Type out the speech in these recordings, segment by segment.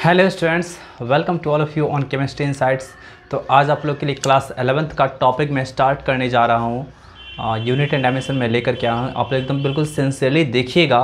Hello students, welcome to all of you on chemistry insights. तो आज आप लोग के लिए क्लास 11th का टॉपिक मैं स्टार्ट करने जा रहा हूँ। यूनिट एंड डायमेंशन में लेकर के आया हूँ। आप लोग एकदम बिल्कुल सिंसियरली देखिएगा,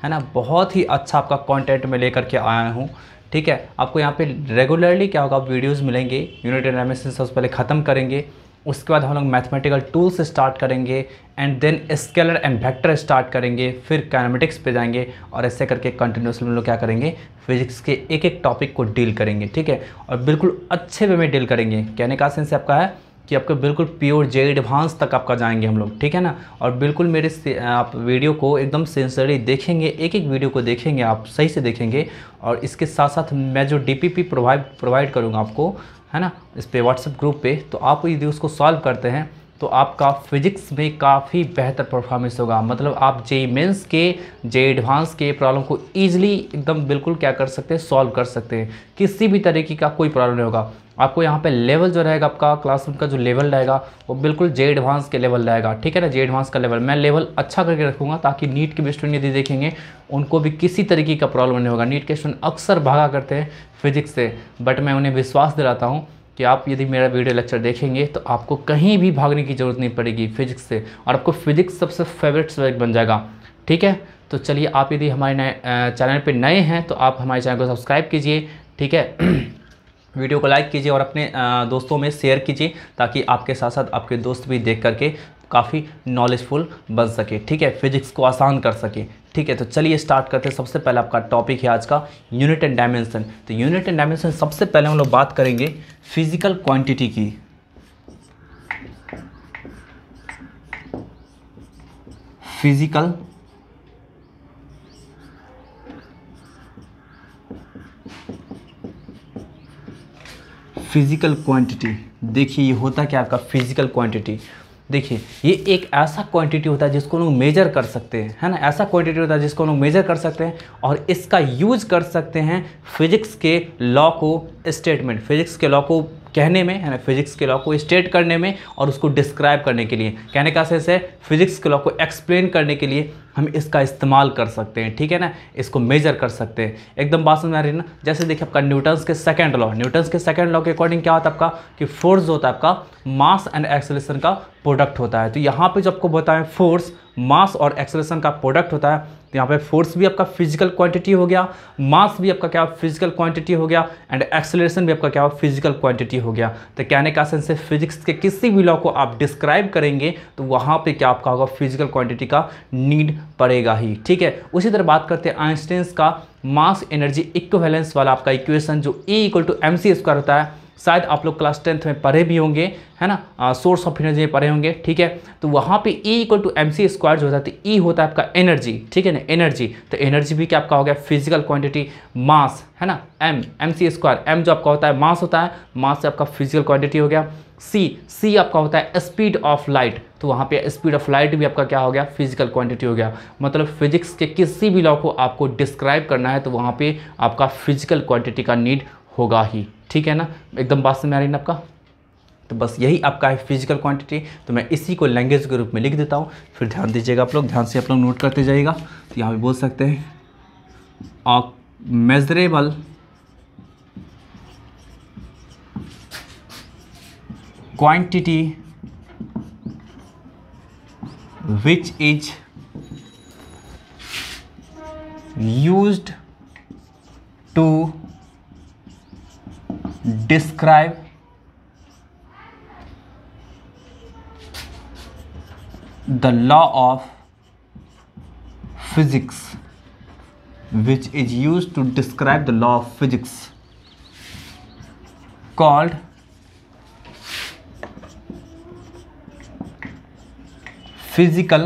है ना। बहुत ही अच्छा आपका कंटेंट में लेकर के आया हूँ, ठीक है। आपको यहाँ पे रेगुलरली क्या होगा, वीडियोज़ मिलेंगे। यूनिट एंड डायमेंशन सबसे पहले ख़त्म करेंगे, उसके बाद हम लोग मैथमेटिकल टूल्स स्टार्ट करेंगे and then scalar and vector start करेंगे, फिर काइनेमेटिक्स पे जाएंगे और ऐसे करके कंटिन्यूसली हम लोग क्या करेंगे, फिजिक्स के एक एक टॉपिक को डील करेंगे, ठीक है। और बिल्कुल अच्छे वे में डील करेंगे। कहने का सेंस आपका है कि आपको बिल्कुल प्योर जे एडवांस तक आपका जाएंगे हम लोग, ठीक है ना। और बिल्कुल मेरे आप वीडियो को एकदम सिंसियरली देखेंगे, एक एक वीडियो को देखेंगे, आप सही से देखेंगे। और इसके साथ साथ मैं जो डीपीपी प्रोवाइड करूँगा आपको, है ना, इस पे व्हाट्सएप ग्रुप पे, तो आप यदि उसको सॉल्व करते हैं तो आपका फिजिक्स में काफ़ी बेहतर परफॉर्मेंस होगा। मतलब आप जे मेंस के, जे एडवांस के प्रॉब्लम को ईजिली एकदम बिल्कुल क्या कर सकते हैं, सॉल्व कर सकते हैं। किसी भी तरीके का कोई प्रॉब्लम नहीं होगा आपको। यहाँ पे लेवल जो रहेगा आपका, क्लासरूम का जो लेवल रहेगा वो बिल्कुल जे एडवांस के लेवल रहेगा, ठीक है ना। जे एडवांस का लेवल मैं लेवल अच्छा करके रखूँगा ताकि नीट के भी स्टूडेंट यदि देखेंगे उनको भी किसी तरीके का प्रॉब्लम नहीं होगा। नीट के स्टूडेंट अक्सर भागा करते हैं फिजिक्स से, बट मैं उन्हें विश्वास दिलाता हूँ कि आप यदि मेरा वीडियो लेक्चर देखेंगे तो आपको कहीं भी भागने की ज़रूरत नहीं पड़ेगी फिजिक्स से, और आपको फिजिक्स सबसे फेवरेट सब्जेक्ट बन जाएगा, ठीक है। तो चलिए, आप यदि हमारे नए चैनल पे नए हैं तो आप हमारे चैनल को सब्सक्राइब कीजिए, ठीक है। वीडियो को लाइक कीजिए और अपने दोस्तों में शेयर कीजिए ताकि आपके साथ साथ आपके दोस्त भी देख करके काफ़ी नॉलेजफुल बन सके, ठीक है, फिजिक्स को आसान कर सके, ठीक है। तो चलिए स्टार्ट करते हैं। सबसे पहले आपका टॉपिक है आज का यूनिट एंड डायमेंशन। तो यूनिट एंड डायमेंशन सबसे पहले हम लोग बात करेंगे फिजिकल क्वांटिटी की। फिजिकल क्वांटिटी, देखिए ये होता क्या आपका फिजिकल क्वांटिटी। देखिए ये एक ऐसा क्वांटिटी होता है जिसको लोग मेजर कर सकते हैं, है ना। ऐसा क्वांटिटी होता है जिसको लोग मेजर कर सकते हैं और इसका यूज कर सकते हैं फिजिक्स के लॉ को स्टेटमेंट, फिजिक्स के लॉ को कहने में, है ना, फिजिक्स के लॉ को स्टेट करने में और उसको डिस्क्राइब करने के लिए। कहने का सेंस है फिजिक्स के लॉ को एक्सप्लेन करने के लिए हम इसका इस्तेमाल कर सकते हैं, ठीक है ना। इसको मेजर कर सकते हैं। एकदम बात समझ में आ रही है ना। जैसे देखिए आपका न्यूटन्स के सेकंड लॉ के अकॉर्डिंग क्या होता है आपका कि फोर्स होता है आपका मास एंड एक्सेलरेशन का प्रोडक्ट होता है। तो यहाँ पे जो आपको बताएं फोर्स मास और एक्सेलरेशन का प्रोडक्ट होता है, तो यहाँ पे फोर्स भी आपका फिजिकल क्वांटिटी हो गया, मास भी आपका क्या फिजिकल क्वांटिटी हो गया एंड एक्सेलरेशन भी आपका क्या फिजिकल क्वांटिटी हो गया। तो कहने का सेंस है फिजिक्स के किसी भी लॉ को आप डिस्क्राइब करेंगे तो वहाँ पे क्या आपका होगा, फिजिकल क्वांटिटी का नीड पड़ेगा ही, ठीक है। उसी तरह बात करते हैं आइंस्टाइन का मास एनर्जी इक्विवेलेंस वाला आपका इक्वेशन जो E = mc² होता है। शायद आप लोग क्लास 10th में पढ़े भी होंगे, है ना, सोर्स ऑफ एनर्जी में पढ़े होंगे, ठीक है। तो वहाँ पे E = mc² जो होता है, तो E होता है आपका एनर्जी, ठीक है ना, एनर्जी। तो एनर्जी भी क्या आपका हो गया फिजिकल क्वांटिटी, मास, है ना, mc², m जो आपका होता है मास होता है, मास से आपका फिजिकल क्वांटिटी हो गया। C आपका होता है स्पीड ऑफ लाइट, तो वहाँ पे स्पीड ऑफ लाइट भी आपका क्या हो गया, फिजिकल क्वांटिटी हो गया। मतलब फिजिक्स के किसी भी लॉ को आपको डिस्क्राइब करना है तो वहाँ पे आपका फिजिकल क्वांटिटी का नीड होगा ही, ठीक है ना। एकदम बात समझ में आ रही है ना आपका। तो बस यही आपका है फिजिकल क्वांटिटी। तो मैं इसी को लैंग्वेज के रूप में लिख देता हूँ, फिर ध्यान दीजिएगा आप लोग, ध्यान से आप लोग नोट करते जाइएगा। तो यहाँ पे बोल सकते हैं measurable quantity which is used to describe the law of physics, which is used to describe the law of physics called physical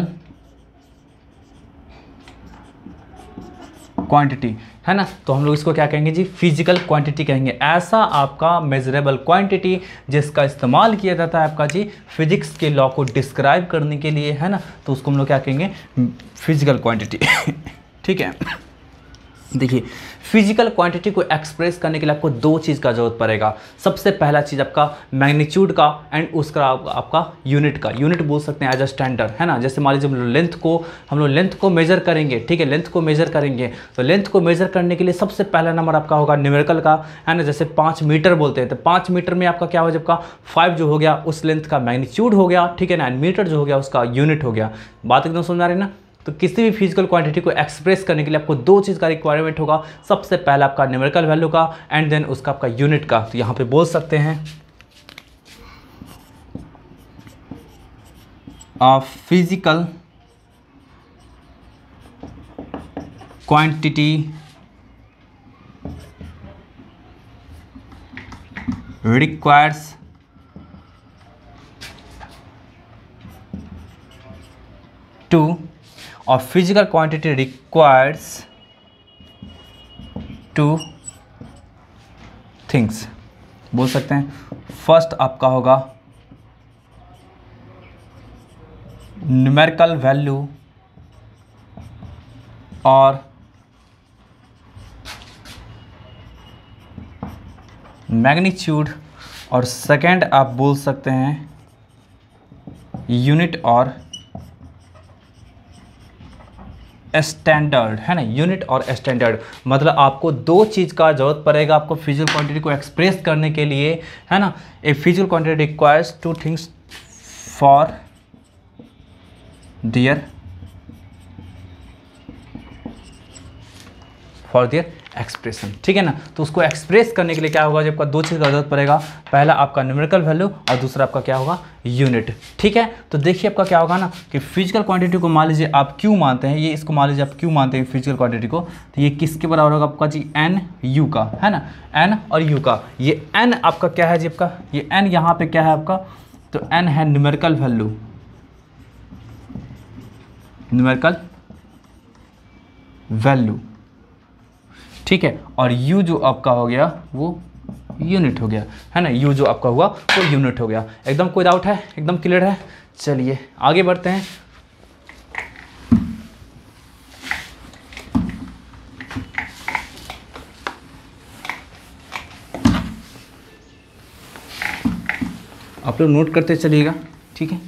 quantity, है ना। तो हम लोग इसको क्या कहेंगे जी, फिजिकल क्वांटिटी कहेंगे। ऐसा आपका मेजरेबल क्वांटिटी जिसका इस्तेमाल किया जाता है आपका जी फिजिक्स के लॉ को डिस्क्राइब करने के लिए, है ना। तो उसको हम लोग क्या कहेंगे, फिजिकल क्वांटिटी ठीक है। देखिए, फिजिकल क्वांटिटी को एक्सप्रेस करने के लिए आपको दो चीज़ का जरूरत पड़ेगा। सबसे पहला चीज़ आपका मैग्नीट्यूड का एंड उसका आपका यूनिट का। यूनिट बोल सकते हैं एज अ स्टैंडर्ड, है ना। जैसे मान लीजिए हम लोग लेंथ को मेजर करेंगे, ठीक है, लेंथ को मेजर करेंगे तो लेंथ को मेजर करने के लिए सबसे पहला नंबर आपका होगा न्यूमेरिकल का, है ना। जैसे 5 मीटर बोलते हैं तो 5 मीटर में आपका क्या हो, जब का 5 जो हो गया उस लेंथ का मैग्नीट्यूड हो गया, ठीक है ना, एंड मीटर जो हो गया उसका यूनिट हो गया। बात एकदम समझ आ रही है ना। तो किसी भी फिजिकल क्वांटिटी को एक्सप्रेस करने के लिए आपको दो चीज़ का रिक्वायरमेंट होगा। सबसे पहला आपका न्यूमेरिकल वैल्यू का एंड देन उसका आपका यूनिट का। तो यहाँ पे बोल सकते हैं फिजिकल क्वांटिटी रिक्वायर्स टू और physical quantity requires two things. बोल सकते हैं फर्स्ट आपका होगा न्यूमेरिकल वैल्यू और मैग्नीट्यूड, और सेकंड आप बोल सकते हैं यूनिट और स्टैंडर्ड, है ना। यूनिट और स्टैंडर्ड मतलब आपको दो चीज़ का जरूरत पड़ेगा आपको फिजिकल क्वांटिटी को एक्सप्रेस करने के लिए, है ना। A physical quantity requires two things for their expression, ठीक है ना। तो उसको एक्सप्रेस करने के लिए क्या होगा, जब आपका दो चीज़ का जरूरत पड़ेगा। पहला आपका न्यूमेरिकल वैल्यू और दूसरा आपका क्या होगा, यूनिट, ठीक है। तो देखिए आपका क्या होगा ना कि फिजिकल क्वांटिटी को मान लीजिए आप क्यू मानते हैं, ये इसको मान लीजिए आप क्यू मानते हैं फिजिकल क्वांटिटी को, तो ये किसके बराबर होगा आपका जी, एन यू का, है ना। एन और यू का, ये एन आपका क्या है जी, आपका ये एन यहाँ पे क्या है आपका, तो एन है न्यूमेरिकल वैल्यू, न्यूमेरिकल वैल्यू, ठीक है। और u जो आपका हो गया वो यूनिट हो गया, है ना। u जो आपका हुआ वो यूनिट हो गया। एकदम कोई डाउट है, एकदम क्लियर है। चलिए आगे बढ़ते हैं। आप लोग नोट करते चलिएगा, ठीक है।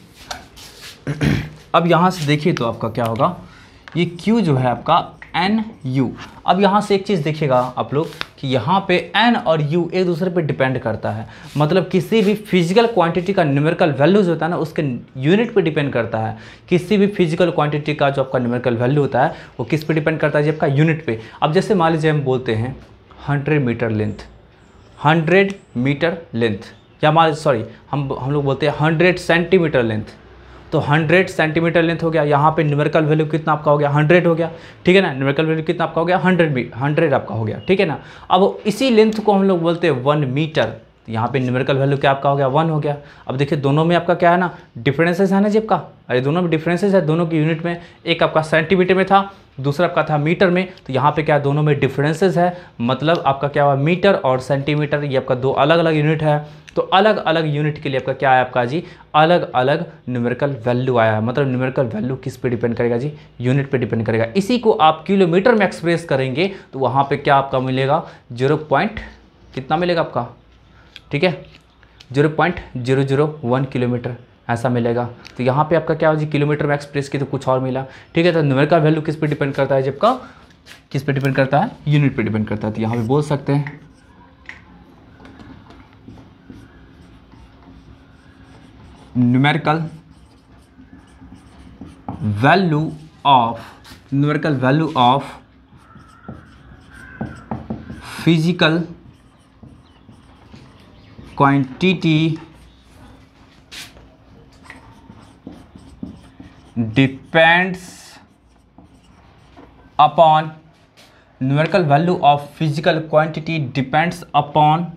अब यहाँ से देखिए तो आपका क्या होगा, ये q जो है आपका एन यू। अब यहाँ से एक चीज़ देखिएगा आप लोग कि यहाँ पे एन और यू एक दूसरे पे डिपेंड करता है। मतलब किसी भी फिजिकल क्वांटिटी का न्यूमेरिकल वैल्यू जो होता है ना उसके यूनिट पे डिपेंड करता है। किसी भी फिजिकल क्वांटिटी का जो आपका न्यूमेरिकल वैल्यू होता है वो किस पे डिपेंड करता है, जब आपका यूनिट पे। अब जैसे मान लीजिए हम बोलते हैं 100 मीटर लेंथ, 100 मीटर लेंथ, या मान सॉरी हम लोग बोलते हैं 100 सेंटीमीटर लेंथ, तो 100 सेंटीमीटर लेंथ हो गया। यहाँ पे न्यूमेरिकल वैल्यू कितना आपका हो गया, 100 हो गया, ठीक है ना। न्यूमेरिकल वैल्यू कितना आपका हो गया, 100 आपका हो गया, ठीक है ना। अब इसी लेंथ को हम लोग बोलते हैं 1 मीटर, तो यहाँ पे न्यूमेरिकल वैल्यू क्या आपका हो गया, 1 हो गया। अब देखिए दोनों में आपका क्या है ना, डिफरेंसेस है ना जी आपका, अरे दोनों में डिफरेंसेस है, दोनों की यूनिट में। एक आपका सेंटीमीटर में था, दूसरा आपका था मीटर में, तो यहाँ पे क्या दोनों में डिफरेंसेस है। मतलब आपका क्या हुआ, मीटर और सेंटीमीटर ये आपका दो अलग अलग यूनिट है। तो अलग अलग यूनिट के लिए आपका क्या है आपका जी, अलग अलग न्यूमेरिकल वैल्यू आया है। मतलब न्यूमेरिकल वैल्यू किस पे डिपेंड करेगा जी, यूनिट पे डिपेंड करेगा। इसी को आप किलोमीटर में एक्सप्रेस करेंगे तो वहाँ पे क्या आपका मिलेगा, 0 पॉइंट कितना मिलेगा आपका, ठीक है, 0.001 किलोमीटर ऐसा मिलेगा। तो यहाँ पे आपका क्या हो जी, किलोमीटर में एक्सप्रेस की तो कुछ और मिला, ठीक है। तो न्यूमेरिकल वैल्यू किस पे डिपेंड करता है, जबका किस पे डिपेंड करता है, यूनिट पे डिपेंड करता है। तो यहाँ पे बोल सकते हैं numerical value of physical quantity depends upon, numerical value of physical quantity depends upon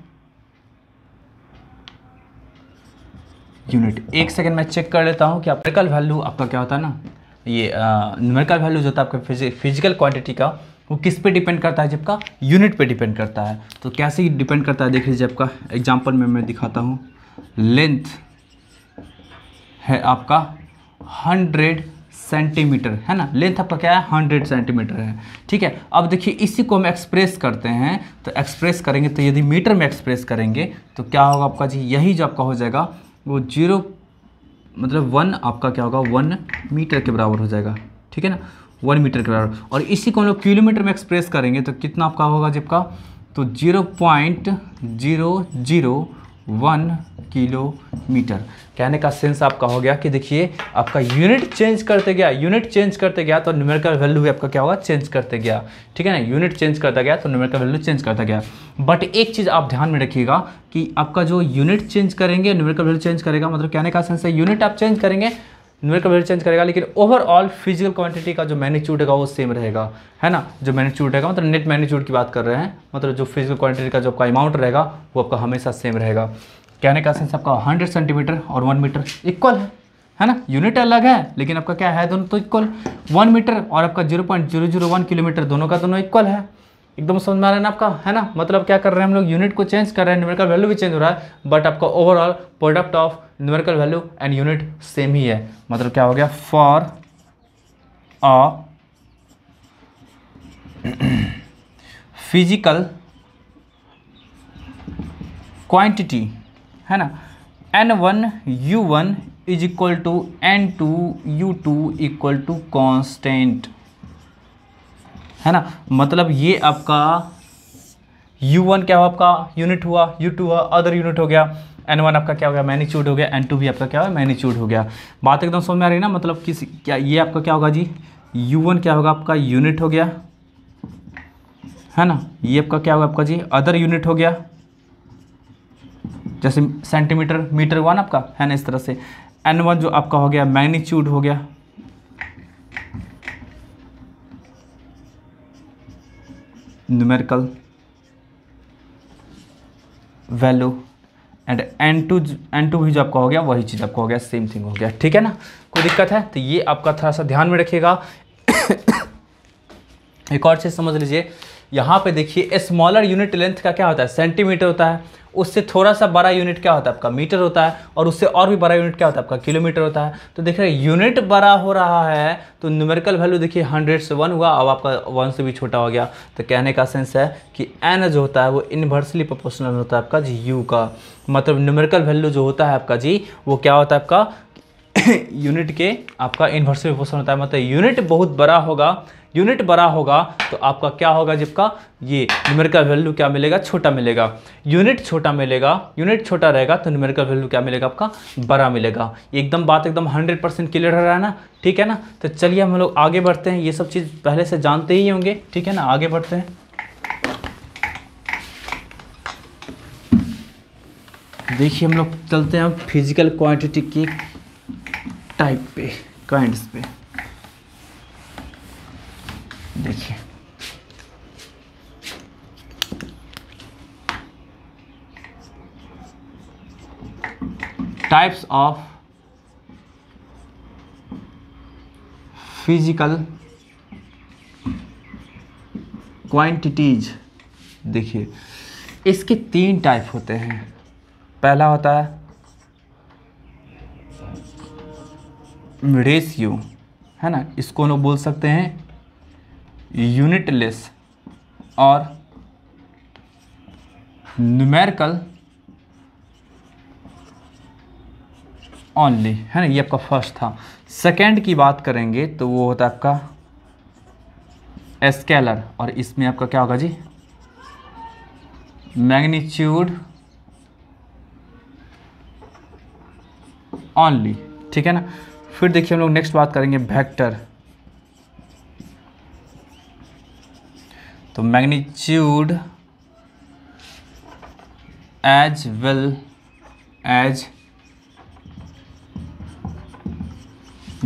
unit. एक सेकंड में चेक कर लेता हूँ कि न्यूमेरिकल वैल्यू आपका क्या होता है ना, ये न्यूमेरिकल वैल्यू जो होता है आपका फिजिकल क्वांटिटी का, वो किस पे डिपेंड करता है, जबका यूनिट पे डिपेंड करता है। तो कैसे डिपेंड करता है देख लीजिए, आपका एग्जांपल में मैं दिखाता हूँ। लेंथ है आपका 100 सेंटीमीटर, है ना। लेंथ आपका क्या है 100 सेंटीमीटर है, ठीक है। अब देखिए इसी को हम एक्सप्रेस करते हैं, तो एक्सप्रेस करेंगे तो यदि मीटर में एक्सप्रेस करेंगे तो क्या होगा आपका जी, यही जो आपका हो जाएगा वो 0 मतलब 1 आपका क्या होगा 1 मीटर के बराबर हो जाएगा, ठीक है ना, 1 मीटर के बराबर। और इसी को हम लोग किलोमीटर में एक्सप्रेस करेंगे तो कितना आपका होगा जब का, तो 0.001 किलोमीटर। कहने का सेंस आपका हो गया कि देखिए आपका यूनिट चेंज करते गया, यूनिट चेंज करते गया तो न्यूमेरिकल वैल्यू भी आपका क्या होगा, चेंज करते गया, ठीक है ना। यूनिट चेंज करता गया तो न्यूमेरिकल वैल्यू चेंज करता गया। बट एक चीज़ आप ध्यान में रखिएगा कि आपका जो यूनिट चेंज करेंगे न्यूमेरिकल वैल्यू चेंज करेगा, मतलब कहने का सेंस है यूनिट आप चेंज करेंगे न्यूमेरिकल वैल्यू चेंज करेगा, लेकिन ओवरऑल फिजिकल क्वांटिटी का जो मैग्नीट्यूड है वो सेम रहेगा, है ना। जो मैग्नीट्यूड रहेगा मतलब नेट मैग्नीट्यूड की बात कर रहे हैं, मतलब जो फिजिकल क्वांटिटी का जो आपका अमाउंट रहेगा वो आपका हमेशा सेम रहेगा। कहने का सेंस आपका 100 सेंटीमीटर और 1 मीटर इक्वल है ना। यूनिट अलग है लेकिन आपका क्या है, दोनों तो इक्वल। 1 मीटर और आपका 0.001 किलोमीटर दोनों का दोनों इक्वल है। एकदम समझ में आ रहा है ना आपका, है ना। मतलब क्या कर रहे हैं हम लोग, यूनिट को चेंज कर रहे हैं, न्यूमेरिकल वैल्यू भी चेंज हो रहा है, बट आपका overall product of numerical value and unit same ही है। मतलब क्या हो गया, फॉर अ फिजिकल क्वांटिटी, है ना, N1 U1 is equal to N2 U2 equal to constant, है ना। मतलब ये आपका U1 क्या हुआ, आपका यूनिट हुआ, U2 हुआ अदर यूनिट हो गया, N1 आपका क्या हो गया, मैग्नीट्यूड हो गया, N2 भी आपका क्या हुआ, मैग्नीट्यूड हो गया। बात एकदम समझ में आ रही है ना। मतलब किस क्या ये आपका क्या होगा जी, U1 क्या होगा आपका यूनिट हो गया, है ना। ये आपका क्या होगा आपका जी, अदर यूनिट हो गया, जैसे सेंटीमीटर मीटर 1 आपका है ना, इस तरह से। N1 जो आपका हो गया मैग्नीट्यूड हो गया, न्यूमेरिकल वैल्यू, एंड N2 भी जो आपका हो गया वही चीज़ आपका हो गया, सेम थिंग हो गया, ठीक है ना। कोई दिक्कत है तो ये आपका थोड़ा सा ध्यान में रखिएगा। एक और चीज़ समझ लीजिए, यहाँ पे देखिए स्मॉलर यूनिट लेंथ का क्या होता है, सेंटीमीटर होता है, उससे थोड़ा सा बड़ा यूनिट क्या होता है आपका, मीटर होता है, और उससे और भी बड़ा यूनिट क्या होता है आपका, किलोमीटर होता है। तो देख रहे हैं यूनिट बड़ा हो रहा है तो न्यूमेरिकल वैल्यू देखिए 100 से 1 हुआ, अब आपका 1 से भी छोटा हो गया। तो कहने का सेंस है कि n जो होता है वो इन्वर्सली प्रोपोर्शनल होता है आपका जी u का। मतलब न्यूमेरिकल वैल्यू जो होता है आपका जी वो क्या होता है आपका यूनिट के आपका इन्वर्सली प्रोपोर्शनल होता है। मतलब यूनिट बहुत बड़ा होगा, यूनिट बड़ा होगा तो आपका क्या होगा, जबका ये न्यूमेरिकल वैल्यू क्या मिलेगा, छोटा मिलेगा। यूनिट छोटा मिलेगा, यूनिट छोटा रहेगा तो न्यूमेरिकल वैल्यू क्या मिलेगा आपका, बड़ा मिलेगा। एकदम बात एकदम 100% क्लियर हो रहा है ना, ठीक है ना। तो चलिए हम लोग आगे बढ़ते हैं, ये सब चीज़ पहले से जानते ही होंगे, ठीक है ना। आगे बढ़ते हैं, देखिए हम लोग चलते हैं फिजिकल क्वांटिटी की टाइप पे, काइंड्स पे। देखिए टाइप्स ऑफ फिजिकल क्वांटिटीज। देखिए इसके 3 टाइप होते हैं। पहला होता है रेशियो, है ना, इसको हम लोग बोल सकते हैं यूनिटलेस और न्यूमेरिकल ओनली, है ना, ये आपका फर्स्ट था। सेकंड की बात करेंगे तो वो होता है आपका स्केलर, और इसमें आपका क्या होगा जी, मैग्नीट्यूड ओनली, ठीक है ना। फिर देखिए हम लोग नेक्स्ट बात करेंगे वेक्टर, तो magnitude as well as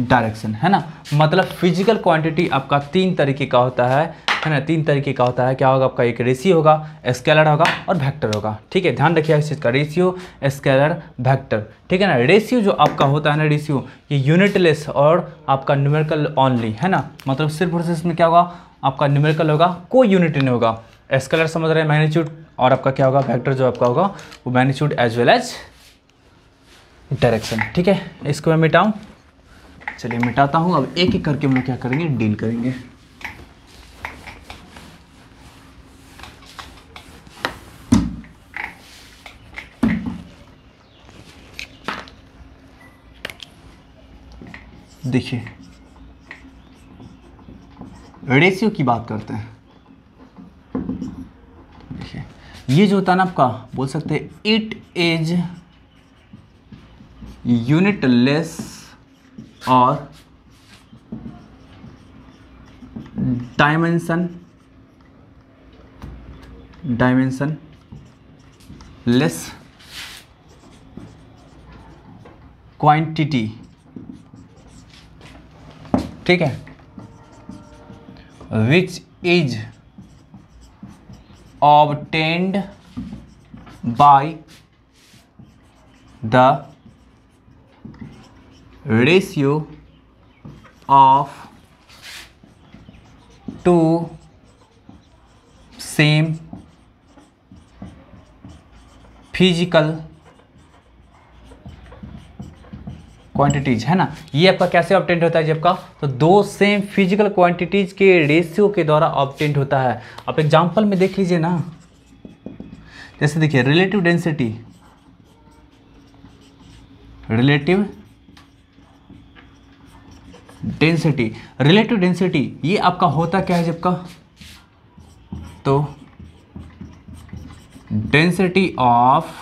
direction, है ना। मतलब फिजिकल क्वांटिटी आपका 3 तरीके का होता है ना, 3 तरीके का होता है। क्या होगा आपका, एक रेशियो होगा, स्केलर होगा और वेक्टर होगा, ठीक है। ध्यान रखिए इस चीज़ का, रेशियो, स्केलर, वेक्टर, ठीक है ना। रेशियो जो आपका होता है ना, रेशियो ये यूनिटलेस और आपका न्यूमेरिकल ओनली, है ना। मतलब सिर्फ और सिर्फ इसमें क्या होगा आपका, न्यूमेरिकल होगा, कोई यूनिट नहीं होगा। स्केलर समझ रहे हैं, मैग्नीट्यूड, और आपका क्या होगा वेक्टर जो आपका होगा वो magnitude as well as direction, ठीक है। इसको मैं मिटाऊँ, चलिए मिटाता हूँ। अब एक एक करके हम लोग क्या करेंगे, डील करेंगे। देखिए रेशियो की बात करते हैं। देखिए ये जो होता है ना आपका, बोल सकते हैं इट इज यूनिटलेस और डायमेंशन लेस क्वांटिटी, ठीक है, which is obtained by the ratio of two same physical quantities, है ना। ये आपका कैसे ऑब्टेंड होता है जब का, तो दो सेम फिजिकल क्वांटिटीज के रेशियो के द्वारा ऑब्टेंड होता है। आप एग्जांपल में देख लीजिए ना, जैसे देखिए रिलेटिव डेंसिटी ये आपका होता क्या है जब का, तो डेंसिटी ऑफ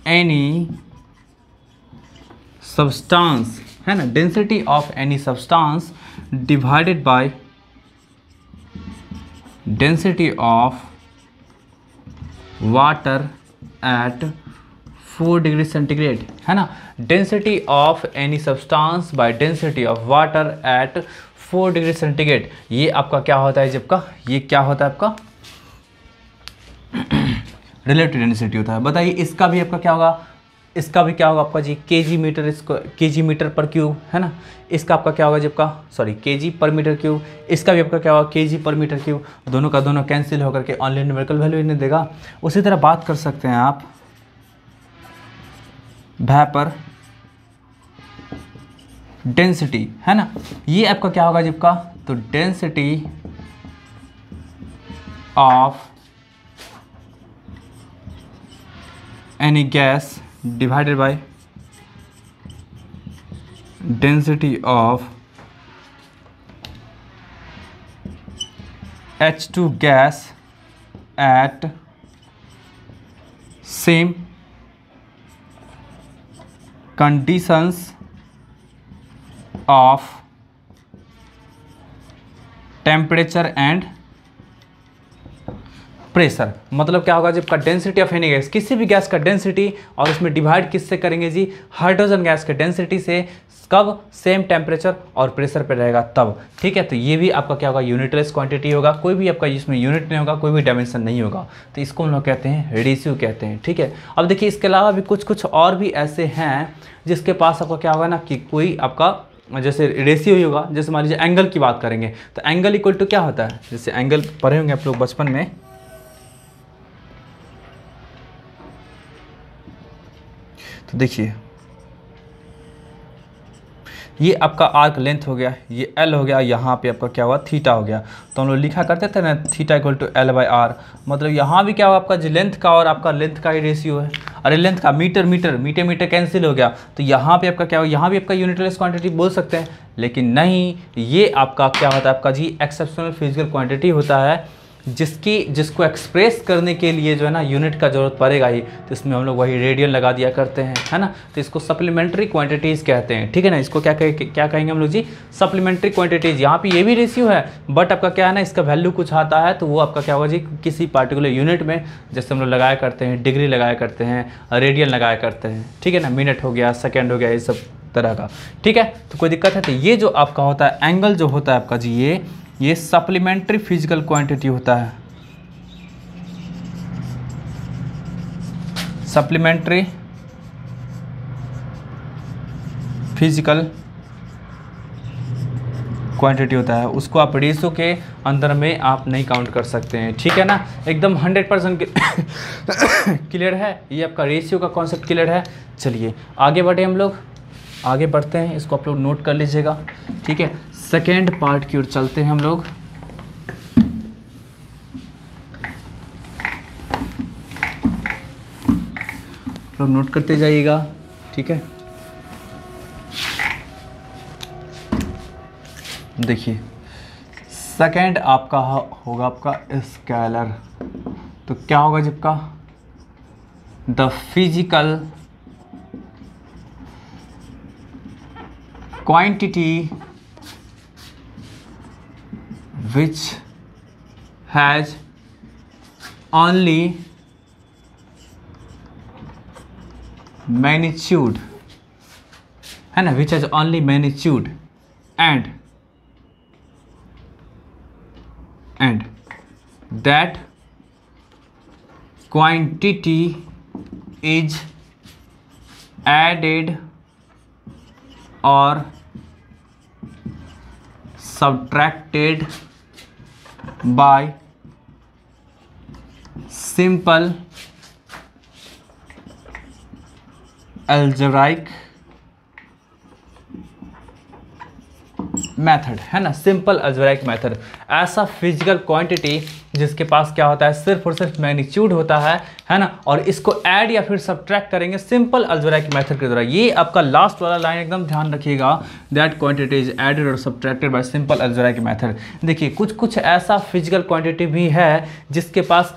एनी सब्सटेंस, है ना, density of any substance divided by density of water at 4 degree centigrade, है ना। Density of any substance by density of water at 4 degree centigrade, ये आपका क्या होता है जब का, ये क्या होता है आपका रिलेटिव डेंसिटी होता है। बताइए इसका भी आपका क्या होगा, इसका भी क्या होगा आपका जी, केजी मीटर पर क्यूब, है ना। इसका आपका क्या होगा जब का, सॉरी केजी पर मीटर क्यूब, इसका भी आपका क्या होगा केजी पर मीटर क्यूब, दोनों का दोनों कैंसिल होकर के ओनली न्यूमेरिकल वैल्यू इन्हें देगा। उसी तरह बात कर सकते हैं आप वेपर डेंसिटी, है ना। ये आपका क्या होगा जब का, तो density of any gas divided by density of H2 gas at same conditions of temperature and pressure. मतलब क्या होगा जब का डेंसिटी ऑफ एनी गैस, किसी भी गैस का डेंसिटी, और उसमें डिवाइड किससे करेंगे जी, हाइड्रोजन गैस के डेंसिटी से, कब, सेम टेम्परेचर और प्रेशर पे रहेगा तब, ठीक है। तो ये भी आपका क्या होगा, यूनिटलेस क्वांटिटी होगा, कोई भी आपका जिसमें यूनिट नहीं होगा, कोई भी डायमेंशन नहीं होगा, तो इसको हम लोग कहते हैं रेशियो कहते हैं, ठीक है। अब देखिए इसके अलावा भी कुछ और भी ऐसे हैं जिसके पास आपका क्या होगा ना, कि कोई आपका जैसे रेशियो ही होगा। जैसे मान लीजिए एंगल की बात करेंगे, तो एंगल इक्वल टू क्या होता है, जैसे एंगल पढ़े होंगे आप लोग बचपन में, तो देखिए ये आपका आर्क लेंथ हो गया, ये एल हो गया, यहाँ पे आपका क्या हुआ थीटा हो गया। तो हम लोग लिखा करते थे ना theta equal to L by R, मतलब यहाँ भी क्या हुआ आपका जो लेंथ का और आपका लेंथ का ही रेशियो है। अरे लेंथ का मीटर कैंसिल हो गया, तो यहाँ पे आपका क्या हुआ, यहाँ भी आपका यूनिटलेस क्वांटिटी बोल सकते हैं, लेकिन नहीं, ये आपका क्या होता है आपका जी एक्सेप्शनल फिजिकल क्वांटिटी होता है, जिसको एक्सप्रेस करने के लिए जो है ना यूनिट का ज़रूरत पड़ेगा ही, तो इसमें हम लोग वही रेडियन लगा दिया करते हैं, है ना। तो इसको सप्लीमेंट्री क्वांटिटीज़ कहते हैं, ठीक है ना। इसको क्या कहेंगे हम लोग जी, सप्लीमेंट्री क्वांटिटीज़। यहाँ पे ये भी रेशियो है, बट आपका क्या है ना, इसका वैल्यू कुछ आता है, तो वो आपका क्या होगा जी, किसी पार्टिकुलर यूनिट में, जैसे हम लोग लगाया करते हैं, डिग्री लगाया करते हैं, रेडियन लगाया करते हैं, ठीक है ना, मिनट हो गया, सेकेंड हो गया, ये सब तरह का, ठीक है। तो कोई दिक्कत है, तो ये जो आपका होता है एंगल जो होता है आपका जी, ये सप्लीमेंट्री फिजिकल क्वांटिटी होता है, सप्लीमेंट्री फिजिकल क्वांटिटी होता है, उसको आप रेशियो के अंदर में आप नहीं काउंट कर सकते हैं, ठीक है ना। एकदम 100% क्लियर है, ये आपका रेशियो का कॉन्सेप्ट क्लियर है। चलिए आगे बढ़े हम लोग। आगे बढ़ते हैं, इसको आप लोग नोट कर लीजिएगा। ठीक है, सेकेंड पार्ट की ओर चलते हैं हम लोग। नोट करते जाइएगा। ठीक है, देखिए सेकेंड आपका होगा आपका स्केलर। तो क्या होगा जी आपका, the physical quantity which has only magnitude, है ना, which has only magnitude and that quantity is added or subtracted by simple algebraic method, है ना, सिंपल अलजेब्राइक मेथड। ऐसा फिजिकल क्वांटिटी जिसके पास क्या होता है, सिर्फ और सिर्फ मैग्नीट्यूड होता है ना, और इसको ऐड या फिर सब्ट्रैक्ट करेंगे सिंपल अलजेब्राइक मेथड के द्वारा। ये आपका लास्ट वाला लाइन एकदम ध्यान रखिएगा, दैट क्वांटिटी इज एडेड और subtracted bye simple algebraic method. देखिए कुछ ऐसा फिजिकल क्वांटिटी भी है जिसके पास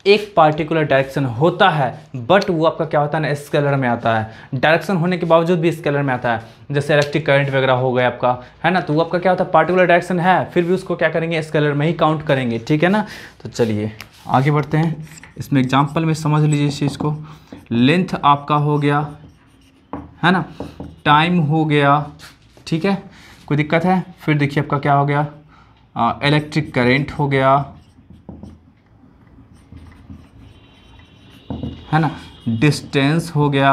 एक पार्टिकुलर डायरेक्शन होता है, बट वो आपका क्या होता है ना, स्केलर में आता है। डायरेक्शन होने के बावजूद भी स्केलर में आता है, जैसे इलेक्ट्रिक करंट वगैरह हो गया आपका, है ना, तो वो आपका क्या होता है, पार्टिकुलर डायरेक्शन है, फिर भी उसको क्या करेंगे, स्केलर में ही काउंट करेंगे। ठीक है ना, तो चलिए आगे बढ़ते हैं। इसमें एग्जाम्पल में समझ लीजिए इस चीज़ को। लेंथ आपका हो गया, है ना, टाइम हो गया, ठीक है, कोई दिक्कत है। फिर देखिए आपका क्या हो गया, इलेक्ट्रिक करेंट हो गया, है ना, डिस्टेंस हो गया।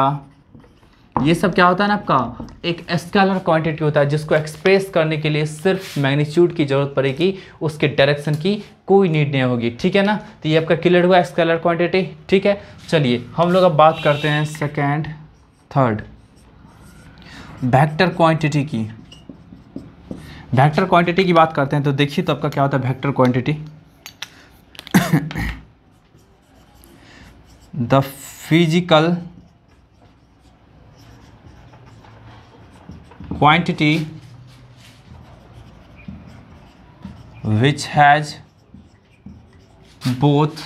ये सब क्या होता है ना, आपका एक स्केलर क्वांटिटी होता है जिसको एक्सप्रेस करने के लिए सिर्फ मैग्नीट्यूड की जरूरत पड़ेगी, उसके डायरेक्शन की कोई नीड नहीं होगी। ठीक है ना, तो ये आपका क्लियर हुआ स्केलर क्वांटिटी। ठीक है, चलिए हम लोग अब बात करते हैं सेकेंड थर्ड वेक्टर क्वांटिटी की। वेक्टर क्वांटिटी की बात करते हैं तो देखिए तो आपका क्या होता है vector quantity, the physical quantity which has both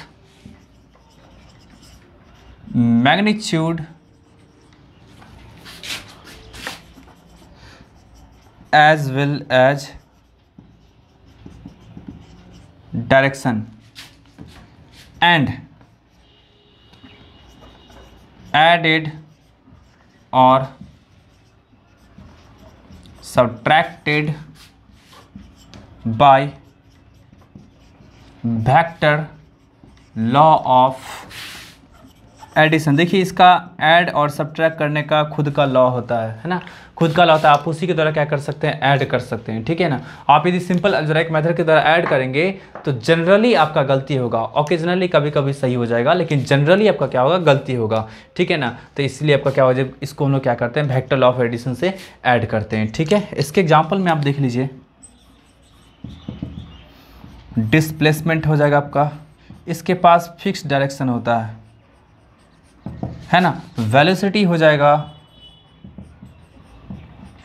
magnitude as well as direction and added or subtracted by vector law of addition. देखिए इसका ऐड और सब्ट्रैक्ट करने का खुद का लॉ होता है ना, खुद का लॉ होता है, आप उसी के द्वारा क्या कर सकते हैं, ऐड कर सकते हैं। ठीक है ना, आप यदि सिंपल अलजेब्राइक मेथड के द्वारा ऐड करेंगे तो जनरली आपका गलती होगा, ओकेजनली कभी कभी सही हो जाएगा, लेकिन जनरली आपका क्या होगा, गलती होगा। ठीक है ना, तो इसलिए आपका क्या होगा, इसको हम लोग क्या करते हैं, वेक्टर लॉ ऑफ एडिशन से ऐड करते हैं। ठीक है, इसके एग्जाम्पल में आप देख लीजिए, डिस्प्लेसमेंट हो जाएगा आपका, इसके पास फिक्स डायरेक्शन होता है ना, वेलोसिटी हो जाएगा,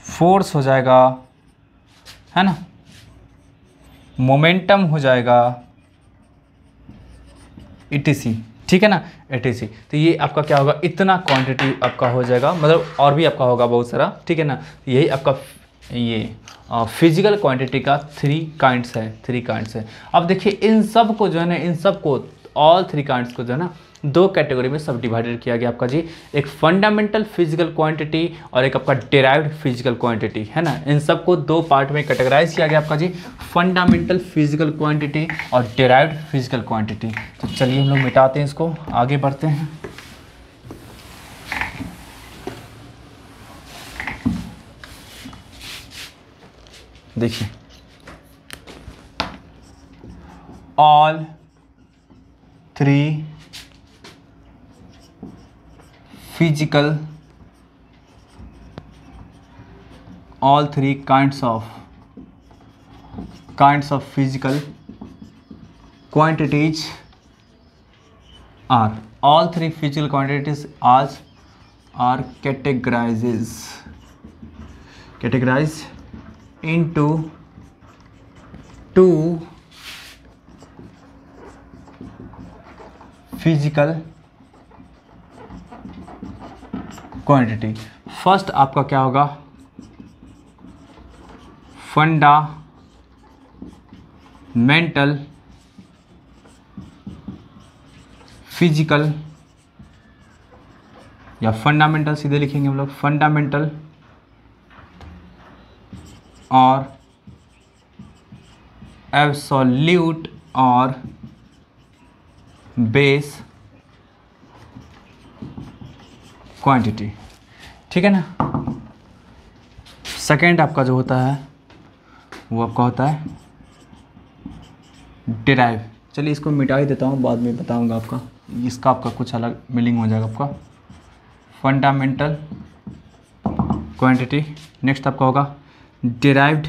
फोर्स हो जाएगा, है ना, मोमेंटम हो जाएगा, ETC। ठीक है ना, ETC। तो ये आपका क्या होगा, इतना क्वांटिटी आपका हो जाएगा, मतलब और भी आपका होगा बहुत सारा। ठीक है ना, यही आपका ये फिजिकल क्वांटिटी का थ्री काइंड्स है। अब देखिए इन सब को जो है ना, इन सब को ऑल थ्री काइंड्स को जो है ना दो कैटेगरी में सब डिवाइडेड किया गया आपका जी, एक फंडामेंटल फिजिकल क्वांटिटी और एक आपका डेराइव्ड फिजिकल क्वांटिटी, है ना। इन सब को दो पार्ट में कैटेगराइज किया गया आपका जी, फंडामेंटल फिजिकल क्वांटिटी और डेराइव्ड फिजिकल क्वांटिटी। तो चलिए हम लोग मिटाते हैं इसको, आगे बढ़ते हैं। देखिए all three physical all three kinds of physical quantities are, all three physical quantities are categorized into two physical quantity. First आपका क्या होगा, फंडामेंटल फिजिकल, या फंडामेंटल सीधे लिखेंगे हम लोग, फंडामेंटल और एब्सोल्यूट और बेस क्वांटिटी, ठीक है ना। सेकेंड आपका जो होता है वो आपका होता है डिराइव। चलिए इसको मिटा ही देता हूँ, बाद में बताऊँगा आपका, इसका आपका कुछ अलग मीनिंग हो जाएगा आपका। फंडामेंटल क्वांटिटी, नेक्स्ट आपका होगा डिराइव्ड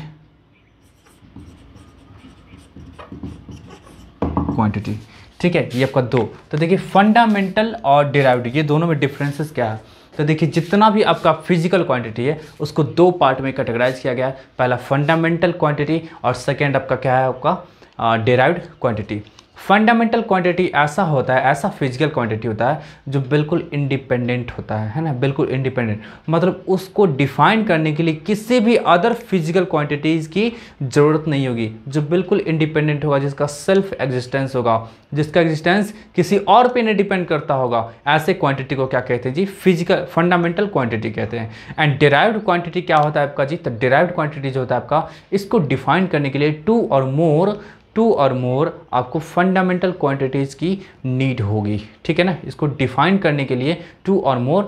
क्वांटिटी, ठीक है। ये आपका दो। तो देखिए फंडामेंटल और डिराइव्ड, ये दोनों में डिफरेंसेस क्या है। तो देखिए जितना भी आपका फिजिकल क्वांटिटी है उसको दो पार्ट में कैटेगराइज किया गया है। पहला फंडामेंटल क्वांटिटी और सेकेंड आपका क्या है, आपका डिराइव्ड क्वांटिटी। फंडामेंटल क्वांटिटी ऐसा होता है, ऐसा फिजिकल क्वांटिटी होता है जो बिल्कुल इंडिपेंडेंट होता है ना, बिल्कुल इंडिपेंडेंट, मतलब उसको डिफाइन करने के लिए किसी भी अदर फिजिकल क्वांटिटीज़ की ज़रूरत नहीं होगी, जो बिल्कुल इंडिपेंडेंट होगा, जिसका सेल्फ एग्जिस्टेंस होगा, जिसका एग्जिस्टेंस किसी और पे नहीं डिपेंड करता होगा। ऐसे क्वांटिटी को क्या कहते हैं जी, फिजिकल फंडामेंटल क्वांटिटी कहते हैं। एंड डिराइव्ड क्वांटिटी क्या होता है आपका जी, तो डिराइव्ड क्वांटिटी जो होता है आपका, इसको डिफाइन करने के लिए टू और मोर आपको फंडामेंटल क्वांटिटीज़ की नीड होगी, ठीक है ना। इसको डिफाइन करने के लिए टू और मोर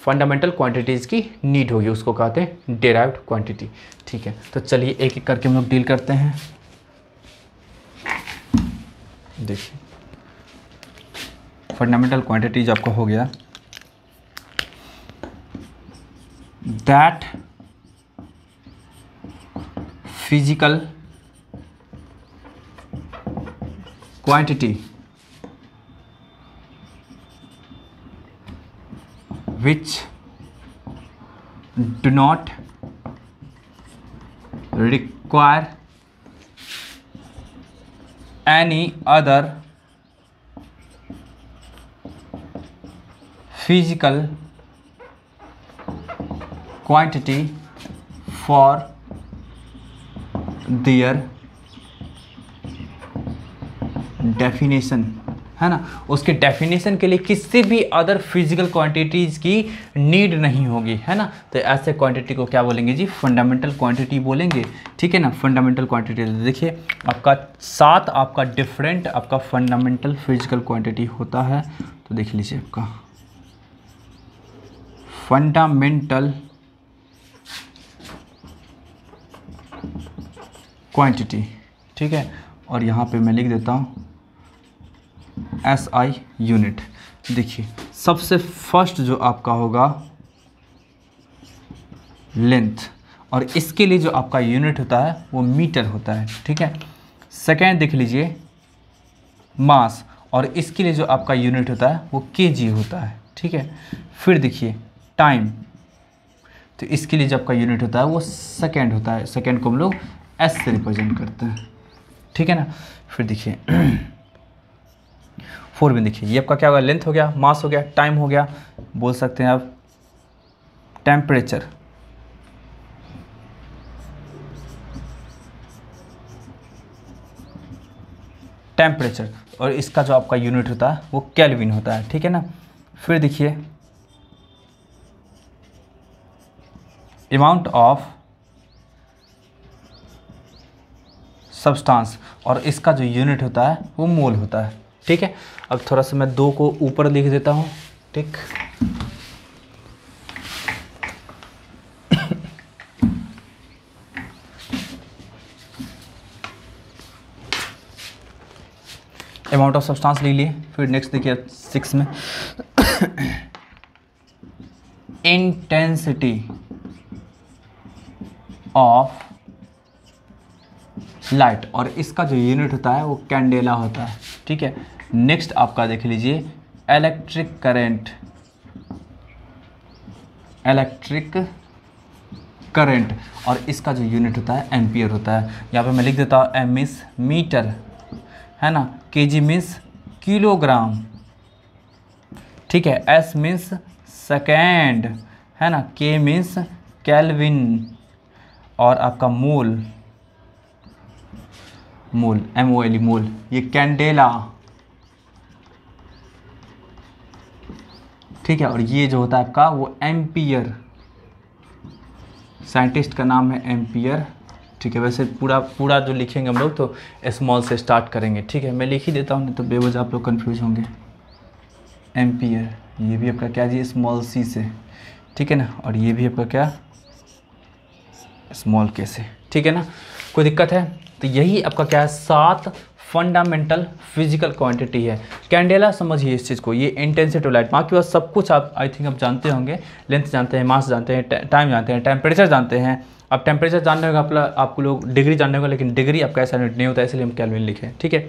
फंडामेंटल क्वांटिटीज़ की नीड होगी, उसको कहते हैं डिराइव्ड क्वांटिटी, ठीक है। तो चलिए एक एक करके हम लोग डील करते हैं। देखिए फंडामेंटल क्वांटिटीज आपको हो गया, that physical quantity which do not require any other physical quantity for their definition, है ना, उसके डेफिनेशन के लिए किसी भी अदर फिजिकल क्वांटिटीज़ की नीड नहीं होगी, है ना। तो ऐसे क्वांटिटी को क्या बोलेंगे जी, फंडामेंटल क्वांटिटी बोलेंगे, ठीक है ना। फंडामेंटल क्वांटिटी देखिए आपका 7 आपका डिफरेंट आपका फंडामेंटल फिजिकल क्वांटिटी होता है। तो देख लीजिए आपका फंडामेंटल क्वांटिटी, ठीक है। और यहाँ पे मैं लिख देता हूँ SI यूनिट। देखिए सबसे फर्स्ट जो आपका होगा लेंथ, और इसके लिए जो आपका यूनिट होता है वो मीटर होता है, ठीक है। सेकेंड देख लीजिए मास, और इसके लिए जो आपका यूनिट होता है वो kg होता है, ठीक है। फिर देखिए टाइम, तो इसके लिए जो आपका यूनिट होता है वो सेकेंड होता है, सेकेंड को हम लोग S से रिप्रेजेंट करते हैं, ठीक है ना। फिर देखिए 4 में देखिए ये आपका क्या होगा, लेंथ हो गया, मास हो गया, टाइम हो गया, बोल सकते हैं आप टेम्परेचर, और इसका जो आपका यूनिट होता है वो केल्विन होता है, ठीक है ना। फिर देखिए अमाउंट ऑफ सब्सटेंस, और इसका जो यूनिट होता है वो मोल होता है, ठीक है। अब थोड़ा सा मैं 2 को ऊपर लिख देता हूँ, ठीक। अमाउंट ऑफ सब्सटेंस ले लिए। फिर नेक्स्ट देखिए 6 में इंटेंसिटी ऑफ लाइट, और इसका जो यूनिट होता है वो कैंडेला होता है। ठीक है, नेक्स्ट आपका देख लीजिए इलेक्ट्रिक करंट, इलेक्ट्रिक करंट, और इसका जो यूनिट होता है एम्पियर होता है। यहाँ पे मैं लिख देता हूँ एम मीन्स मीटर, है ना, केजी मीन्स किलोग्राम, ठीक है, एस मीन्स सेकेंड, है ना, के मीन्स केल्विन, और आपका मोल, मोल MOL मोल, ये कैंडेला, ठीक है, और ये जो होता है आपका वो एम्पियर, साइंटिस्ट का नाम है एम्पियर। ठीक है, वैसे पूरा जो लिखेंगे हम लोग तो स्मॉल से स्टार्ट करेंगे। ठीक है, मैं लिख ही देता हूँ, नहीं तो बेवजह आप लोग कंफ्यूज होंगे। एम्पियर, ये भी आपका क्या जी, स्मॉल सी से, ठीक है ना, और ये भी आपका क्या, स्मॉल के से, ठीक है ना, कोई दिक्कत है? तो यही आपका क्या है, 7 फंडामेंटल फिजिकल क्वांटिटी है। कैंडेला समझिए इस चीज़ को, ये इंटेंसिटी ऑफ लाइट, बाकी बात सब कुछ आप आई थिंक आप जानते होंगे, लेंथ जानते हैं, मास जानते हैं, टाइम जानते हैं, टेम्परेचर जानते हैं। अब टेम्परेचर जानने होगा आपको लोग डिग्री जानने होगा, लेकिन डिग्री आपका ऐसा नहीं होता है, इसलिए हम केल्विन लिखे, ठीक है।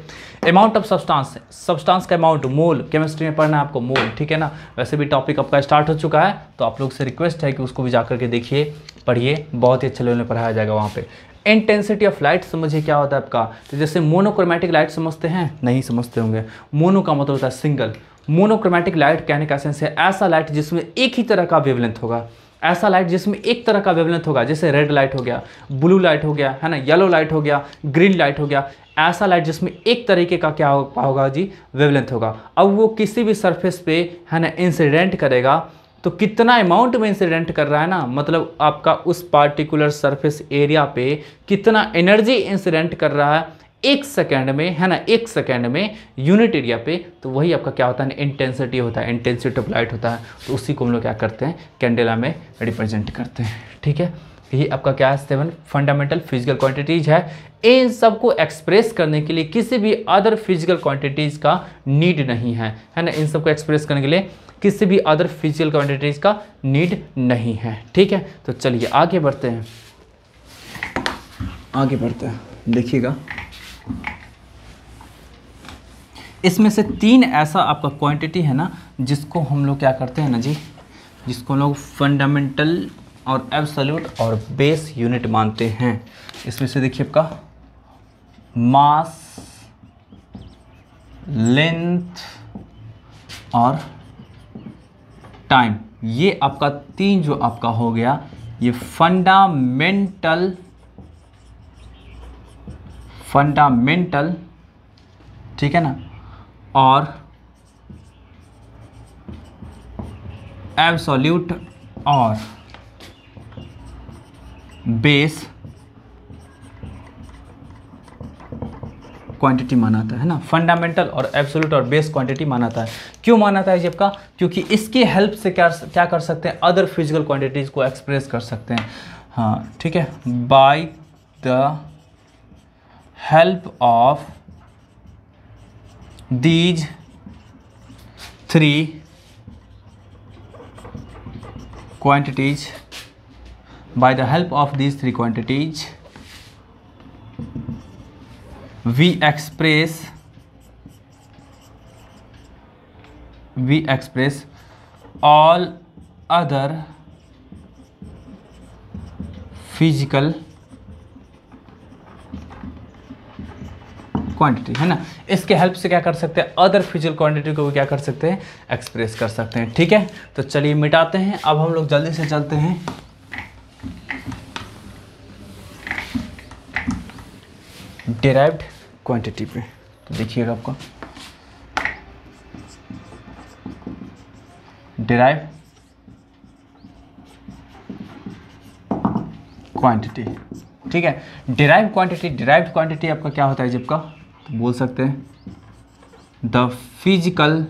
अमाउंट ऑफ सब्सटेंस, सब्सटेंस का अमाउंट, मोल, केमिस्ट्री में पढ़ना है आपको मोल, ठीक है ना। वैसे भी टॉपिक आपका स्टार्ट हो चुका है, तो आप लोग से रिक्वेस्ट है कि उसको भी जाकर के देखिए, पढ़िए, बहुत ही अच्छे लेवल में पढ़ाया जाएगा वहाँ पे। इंटेंसिटी ऑफ लाइट समझिए क्या होता है आपका, तो जैसे मोनोक्रोमेटिक लाइट समझते हैं, नहीं समझते होंगे। मोनो का मतलब होता है सिंगल, मोनोक्रोमेटिक लाइट कहने का सेंस है ऐसा लाइट जिसमें एक ही तरह का वेवलेंथ होगा, ऐसा लाइट जिसमें एक तरह का वेवलेंथ होगा, जैसे रेड लाइट हो गया, ब्लू लाइट हो गया, है ना, येलो लाइट हो गया, ग्रीन लाइट हो गया, ऐसा लाइट जिसमें एक तरीके का क्या होगा जी, वेवलेंथ होगा। अब वो किसी भी सरफेस पे, है ना, इंसिडेंट करेगा, तो कितना अमाउंट में इंसिडेंट कर रहा है ना, मतलब आपका उस पार्टिकुलर सरफेस एरिया पे कितना एनर्जी इंसिडेंट कर रहा है एक सेकेंड में, है ना, एक सेकेंड में यूनिट एरिया पे, तो वही आपका क्या होता है, इंटेंसिटी होता है, इंटेंसिटी ऑफ लाइट होता है। तो उसी को हम लोग क्या करते हैं, कैंडेला में रिप्रेजेंट करते हैं, ठीक है। यही आपका क्या है, 7 फंडामेंटल फिजिकल क्वांटिटीज है। इन सबको एक्सप्रेस करने के लिए किसी भी अदर फिजिकल क्वांटिटीज का नीड नहीं है, है ना, इन सबको एक्सप्रेस करने के लिए किसी भी अदर फिजिकल क्वांटिटीज का नीड नहीं है, ठीक है। तो चलिए आगे बढ़ते हैं, आगे बढ़ते हैं, देखिएगा इसमें से 3 ऐसा आपका क्वांटिटी है ना, जिसको हम लोग क्या करते हैं ना जी, जिसको हम लोग फंडामेंटल और एब्सोल्यूट और बेस यूनिट मानते हैं। इसमें से देखिए आपका मास, लेंथ और टाइम, ये आपका 3 जो आपका हो गया, ये फंडामेंटल, ठीक है ना, और एब्सोल्यूट और बेस क्वांटिटी मानाता है ना। फंडामेंटल और एब्सोल्यूट और बेस क्वांटिटी मानाता है। क्यों मानाता है जी आपका, क्योंकि इसके हेल्प से क्या कर सकते हैं, अदर फिजिकल क्वांटिटीज को एक्सप्रेस कर सकते हैं, हाँ, ठीक है, by the help of these 3 quantities, by the help of these 3 quantities we express all other physical quantity, है ना। इसके हेल्प से क्या कर सकते हैं, अदर फिजिकल क्वांटिटी को भी क्या कर सकते हैं, एक्सप्रेस कर सकते हैं, ठीक है। तो चलिए मिटाते हैं, अब हम लोग जल्दी से चलते हैं डिराइव्ड क्वांटिटी पे। तो देखिएगा आपका डिराइव क्वांटिटी, ठीक है। डिराइव्ड क्वांटिटी आपका क्या होता है जब का, तो बोल सकते हैं the physical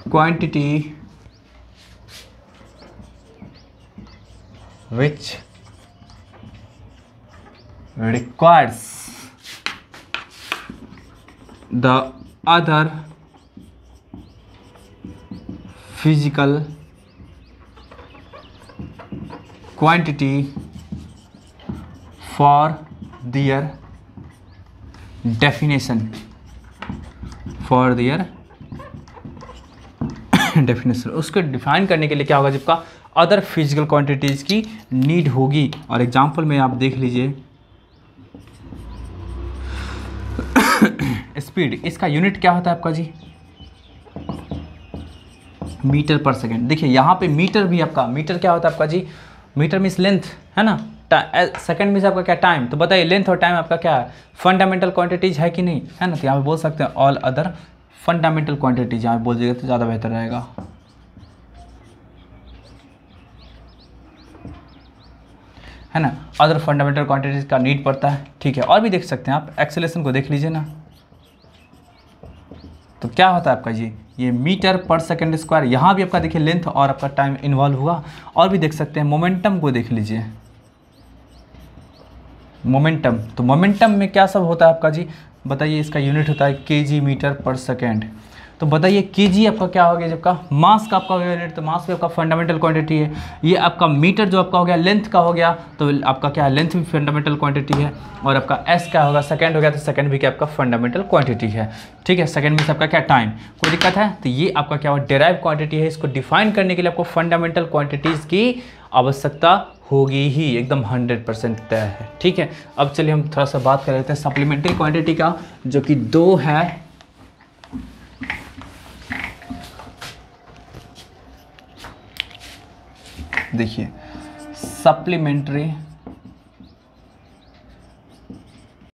quantity which requires the other physical quantity for their definition, for their definition. उसको डिफाइन करने के लिए क्या होगा, जबकि अदर फिजिकल क्वांटिटीज़ की नीड होगी। और एग्जांपल में आप देख लीजिए, स्पीड, इसका यूनिट क्या होता है आपका जी, मीटर पर सेकेंड। देखिए यहाँ पे मीटर भी आपका, मीटर क्या होता है आपका जी, मीटर मीन्स लेंथ है ना, सेकंड मीन्स आपका क्या, टाइम। तो बताइए लेंथ और टाइम आपका क्या है, फंडामेंटल क्वांटिटीज है कि नहीं, है ना। तो यहाँ पे बोल सकते हैं ऑल अदर फंडामेंटल क्वांटिटीज, यहाँ पे बोल दीजिएगा तो ज़्यादा बेहतर रहेगा, है ना। अदर फंडामेंटल क्वांटिटीज का नीड पड़ता है, ठीक है। और भी देख सकते हैं आप, एक्सेलेरेशन को देख लीजिए ना, तो क्या होता है आपका जी, ये मीटर पर सेकंड स्क्वायर। यहाँ भी आपका देखिए लेंथ और आपका टाइम इन्वॉल्व हुआ। और भी देख सकते हैं मोमेंटम को देख लीजिए, मोमेंटम। तो मोमेंटम में क्या सब होता है आपका जी, बताइए, इसका यूनिट होता है केजी मीटर पर सेकेंड। तो बताइए केजी आपका क्या हो गया, जबकि मास का आपका यूनिट, तो मास भी आपका फंडामेंटल क्वांटिटी है। ये आपका मीटर जो आपका हो गया, लेंथ का हो गया, तो आपका क्या है, लेंथ भी फंडामेंटल क्वांटिटी है। और आपका एस क्या होगा, सेकंड हो गया, तो सेकंड भी क्या आपका फंडामेंटल क्वांटिटी है, ठीक है। सेकंड में आपका क्या, टाइम। कोई दिक्कत है, तो ये आपका क्या होगा, डेराइव क्वांटिटी है। इसको डिफाइन करने के लिए आपको फंडामेंटल क्वांटिटीज़ की आवश्यकता होगी ही, एकदम 100% तय है, ठीक है। अब चलिए हम थोड़ा सा बात कर लेते हैं सप्लीमेंट्री क्वांटिटी का, जो कि 2 है। देखिए सप्लीमेंट्री